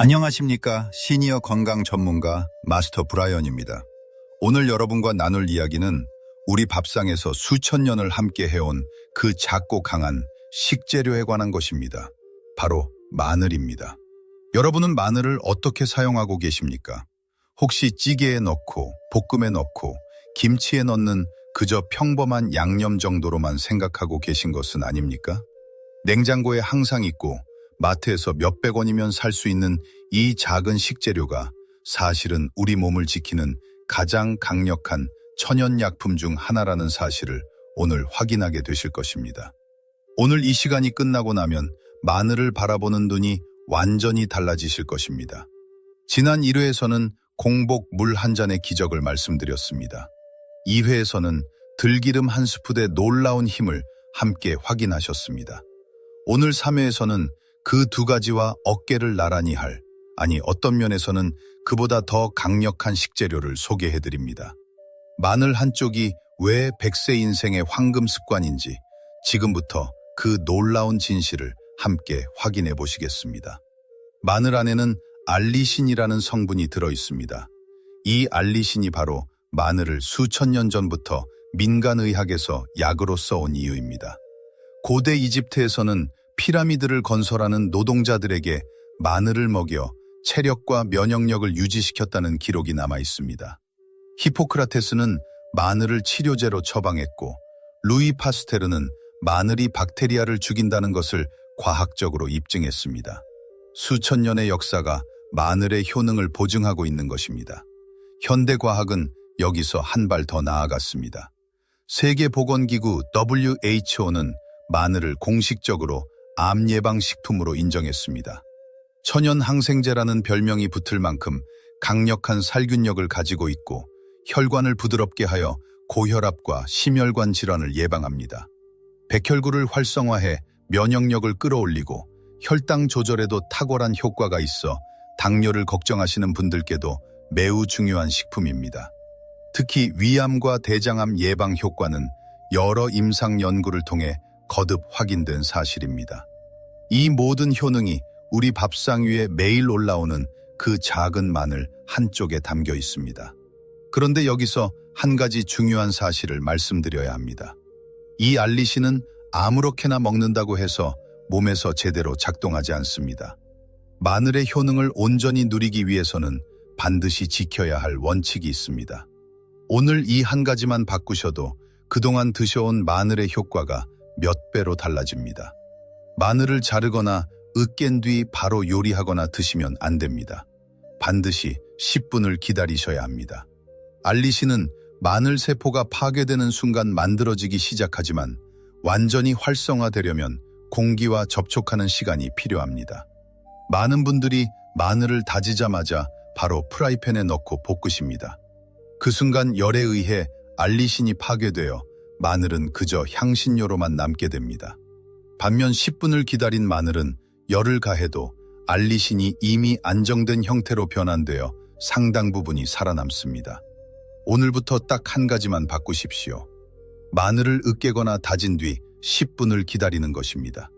안녕하십니까. 시니어 건강 전문가 마스터 브라이언입니다. 오늘 여러분과 나눌 이야기는 우리 밥상에서 수천 년을 함께 해온 그 작고 강한 식재료에 관한 것입니다. 바로 마늘입니다. 여러분은 마늘을 어떻게 사용하고 계십니까? 혹시 찌개에 넣고 볶음에 넣고 김치에 넣는 그저 평범한 양념 정도로만 생각하고 계신 것은 아닙니까? 냉장고에 항상 있고 마트에서 몇백 원이면 살 수 있는 이 작은 식재료가 사실은 우리 몸을 지키는 가장 강력한 천연약품 중 하나라는 사실을 오늘 확인하게 되실 것입니다. 오늘 이 시간이 끝나고 나면 마늘을 바라보는 눈이 완전히 달라지실 것입니다. 지난 1회에서는 공복 물 한 잔의 기적을 말씀드렸습니다. 2회에서는 들기름 한 스푼의 놀라운 힘을 함께 확인하셨습니다. 오늘 3회에서는 그 두 가지와 어깨를 나란히 할, 어떤 면에서는 그보다 더 강력한 식재료를 소개해드립니다. 마늘 한쪽이 왜 100세 인생의 황금 습관인지 지금부터 그 놀라운 진실을 함께 확인해 보시겠습니다. 마늘 안에는 알리신이라는 성분이 들어있습니다. 이 알리신이 바로 마늘을 수천 년 전부터 민간의학에서 약으로 써온 이유입니다. 고대 이집트에서는 피라미드를 건설하는 노동자들에게 마늘을 먹여 체력과 면역력을 유지시켰다는 기록이 남아 있습니다. 히포크라테스는 마늘을 치료제로 처방했고 루이 파스테르는 마늘이 박테리아를 죽인다는 것을 과학적으로 입증했습니다. 수천 년의 역사가 마늘의 효능을 보증하고 있는 것입니다. 현대과학은 여기서 한 발 더 나아갔습니다. 세계보건기구 WHO는 마늘을 공식적으로 암 예방 식품으로 인정했습니다. 천연 항생제라는 별명이 붙을 만큼 강력한 살균력을 가지고 있고 혈관을 부드럽게 하여 고혈압과 심혈관 질환을 예방합니다. 백혈구를 활성화해 면역력을 끌어올리고 혈당 조절에도 탁월한 효과가 있어 당뇨를 걱정하시는 분들께도 매우 중요한 식품입니다. 특히 위암과 대장암 예방 효과는 여러 임상 연구를 통해 거듭 확인된 사실입니다. 이 모든 효능이 우리 밥상 위에 매일 올라오는 그 작은 마늘 한쪽에 담겨 있습니다. 그런데 여기서 한 가지 중요한 사실을 말씀드려야 합니다. 이 알리신은 아무렇게나 먹는다고 해서 몸에서 제대로 작동하지 않습니다. 마늘의 효능을 온전히 누리기 위해서는 반드시 지켜야 할 원칙이 있습니다. 오늘 이 한 가지만 바꾸셔도 그동안 드셔온 마늘의 효과가 몇 배로 달라집니다. 마늘을 자르거나 으깬 뒤 바로 요리하거나 드시면 안 됩니다. 반드시 10분을 기다리셔야 합니다. 알리신은 마늘 세포가 파괴되는 순간 만들어지기 시작하지만 완전히 활성화되려면 공기와 접촉하는 시간이 필요합니다. 많은 분들이 마늘을 다지자마자 바로 프라이팬에 넣고 볶으십니다. 그 순간 열에 의해 알리신이 파괴되어 마늘은 그저 향신료로만 남게 됩니다. 반면 10분을 기다린 마늘은 열을 가해도 알리신이 이미 안정된 형태로 변환되어 상당 부분이 살아남습니다. 오늘부터 딱 한 가지만 바꾸십시오. 마늘을 으깨거나 다진 뒤 10분을 기다리는 것입니다.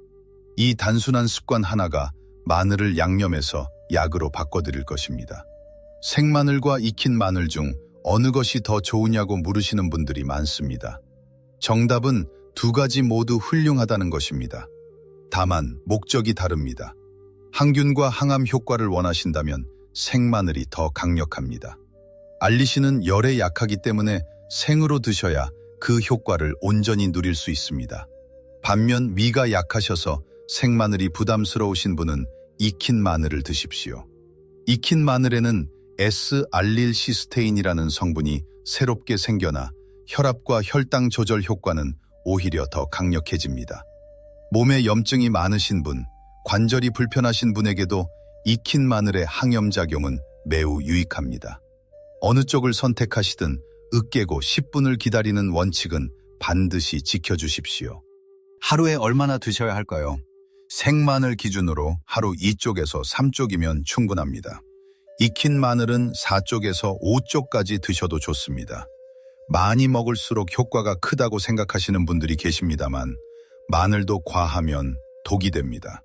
이 단순한 습관 하나가 마늘을 양념해서 약으로 바꿔드릴 것입니다. 생마늘과 익힌 마늘 중 어느 것이 더 좋으냐고 물으시는 분들이 많습니다. 정답은 두 가지 모두 훌륭하다는 것입니다. 다만 목적이 다릅니다. 항균과 항암 효과를 원하신다면 생마늘이 더 강력합니다. 알리신은 열에 약하기 때문에 생으로 드셔야 그 효과를 온전히 누릴 수 있습니다. 반면 위가 약하셔서 생마늘이 부담스러우신 분은 익힌 마늘을 드십시오. 익힌 마늘에는 S알릴시스테인이라는 성분이 새롭게 생겨나 혈압과 혈당 조절 효과는 오히려 더 강력해집니다. 몸에 염증이 많으신 분, 관절이 불편하신 분에게도 익힌 마늘의 항염작용은 매우 유익합니다. 어느 쪽을 선택하시든 으깨고 10분을 기다리는 원칙은 반드시 지켜주십시오. 하루에 얼마나 드셔야 할까요? 생마늘 기준으로 하루 2쪽에서 3쪽이면 충분합니다. 익힌 마늘은 4쪽에서 5쪽까지 드셔도 좋습니다. 많이 먹을수록 효과가 크다고 생각하시는 분들이 계십니다만 마늘도 과하면 독이 됩니다.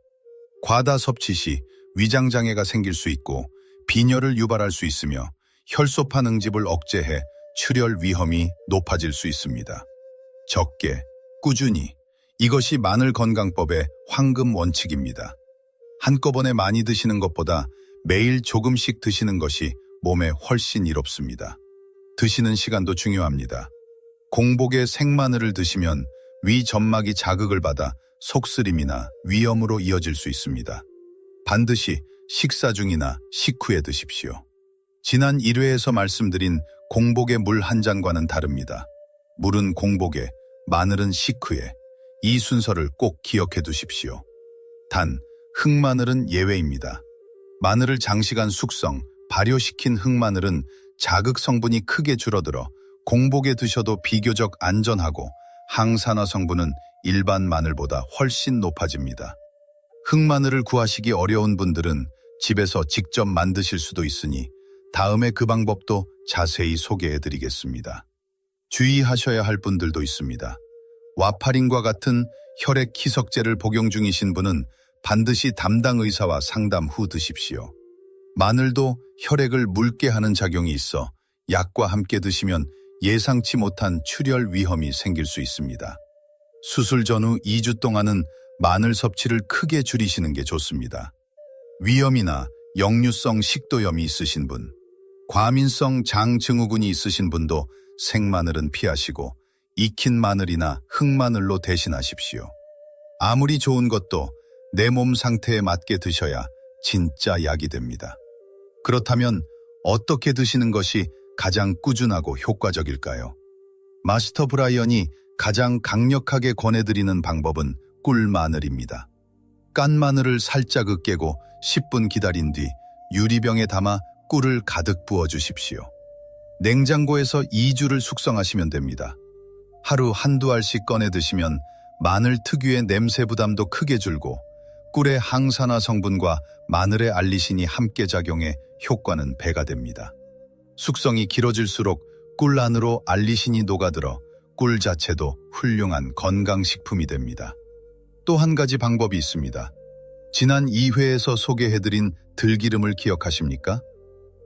과다 섭취 시 위장장애가 생길 수 있고 빈혈을 유발할 수 있으며 혈소판 응집을 억제해 출혈 위험이 높아질 수 있습니다. 적게, 꾸준히. 이것이 마늘 건강법의 황금 원칙입니다. 한꺼번에 많이 드시는 것보다 매일 조금씩 드시는 것이 몸에 훨씬 이롭습니다. 드시는 시간도 중요합니다. 공복에 생마늘을 드시면 위 점막이 자극을 받아 속쓰림이나 위염으로 이어질 수 있습니다. 반드시 식사 중이나 식후에 드십시오. 지난 1회에서 말씀드린 공복의 물 한 잔과는 다릅니다. 물은 공복에, 마늘은 식후에. 이 순서를 꼭 기억해 두십시오. 단, 흑마늘은 예외입니다. 마늘을 장시간 숙성, 발효시킨 흑마늘은 자극 성분이 크게 줄어들어 공복에 드셔도 비교적 안전하고 항산화 성분은 일반 마늘보다 훨씬 높아집니다. 흑마늘을 구하시기 어려운 분들은 집에서 직접 만드실 수도 있으니 다음에 그 방법도 자세히 소개해드리겠습니다. 주의하셔야 할 분들도 있습니다. 와파린과 같은 혈액 희석제를 복용 중이신 분은 반드시 담당 의사와 상담 후 드십시오. 마늘도 혈액을 묽게 하는 작용이 있어 약과 함께 드시면 예상치 못한 출혈 위험이 생길 수 있습니다. 수술 전후 2주 동안은 마늘 섭취를 크게 줄이시는 게 좋습니다. 위염이나 역류성 식도염이 있으신 분, 과민성 장증후군이 있으신 분도 생마늘은 피하시고 익힌 마늘이나 흑마늘로 대신하십시오. 아무리 좋은 것도 내 몸 상태에 맞게 드셔야 진짜 약이 됩니다. 그렇다면 어떻게 드시는 것이 가장 꾸준하고 효과적일까요? 마스터 브라이언이 가장 강력하게 권해드리는 방법은 꿀마늘입니다. 깐 마늘을 살짝 으깨고 10분 기다린 뒤 유리병에 담아 꿀을 가득 부어주십시오. 냉장고에서 2주를 숙성하시면 됩니다. 하루 한두 알씩 꺼내 드시면 마늘 특유의 냄새 부담도 크게 줄고 꿀의 항산화 성분과 마늘의 알리신이 함께 작용해 효과는 배가 됩니다. 숙성이 길어질수록 꿀 안으로 알리신이 녹아들어 꿀 자체도 훌륭한 건강식품이 됩니다. 또 한 가지 방법이 있습니다. 지난 2회에서 소개해드린 들기름을 기억하십니까?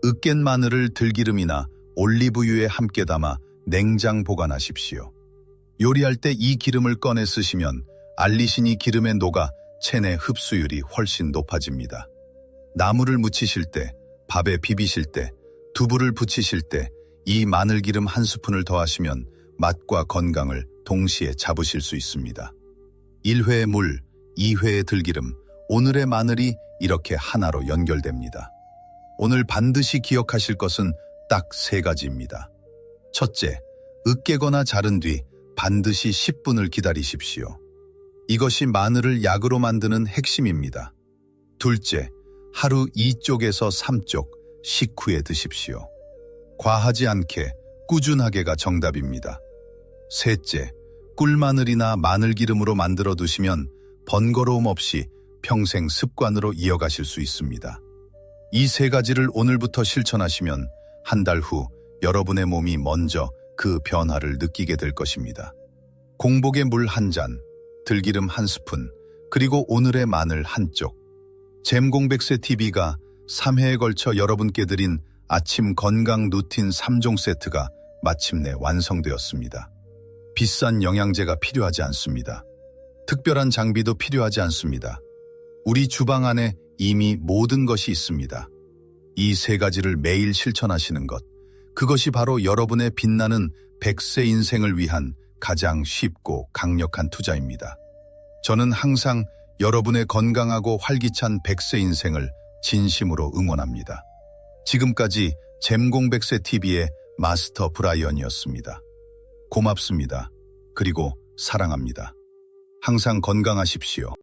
으깬 마늘을 들기름이나 올리브유에 함께 담아 냉장 보관하십시오. 요리할 때 이 기름을 꺼내 쓰시면 알리신이 기름에 녹아 체내 흡수율이 훨씬 높아집니다. 나물을 무치실 때, 밥에 비비실 때, 두부를 부치실 때 이 마늘기름 한 스푼을 더하시면 맛과 건강을 동시에 잡으실 수 있습니다. 1회의 물, 2회의 들기름, 오늘의 마늘이 이렇게 하나로 연결됩니다. 오늘 반드시 기억하실 것은 딱 3가지입니다. 첫째, 으깨거나 자른 뒤 반드시 10분을 기다리십시오. 이것이 마늘을 약으로 만드는 핵심입니다. 둘째, 하루 2쪽에서 3쪽 식후에 드십시오. 과하지 않게, 꾸준하게가 정답입니다. 셋째, 꿀마늘이나 마늘기름으로 만들어 두시면 번거로움 없이 평생 습관으로 이어가실 수 있습니다. 이 3가지를 오늘부터 실천하시면 한 달 후 여러분의 몸이 먼저 그 변화를 느끼게 될 것입니다. 공복에 물 한 잔, 들기름 한 스푼, 그리고 오늘의 마늘 한 쪽. 잼공백세 TV가 3회에 걸쳐 여러분께 드린 아침 건강 루틴 3종 세트가 마침내 완성되었습니다. 비싼 영양제가 필요하지 않습니다. 특별한 장비도 필요하지 않습니다. 우리 주방 안에 이미 모든 것이 있습니다. 이 3가지를 매일 실천하시는 것, 그것이 바로 여러분의 빛나는 100세 인생을 위한 가장 쉽고 강력한 투자입니다. 저는 항상 여러분의 건강하고 활기찬 100세 인생을 진심으로 응원합니다. 지금까지 잼공백세 TV의 마스터 브라이언이었습니다. 고맙습니다. 그리고 사랑합니다. 항상 건강하십시오.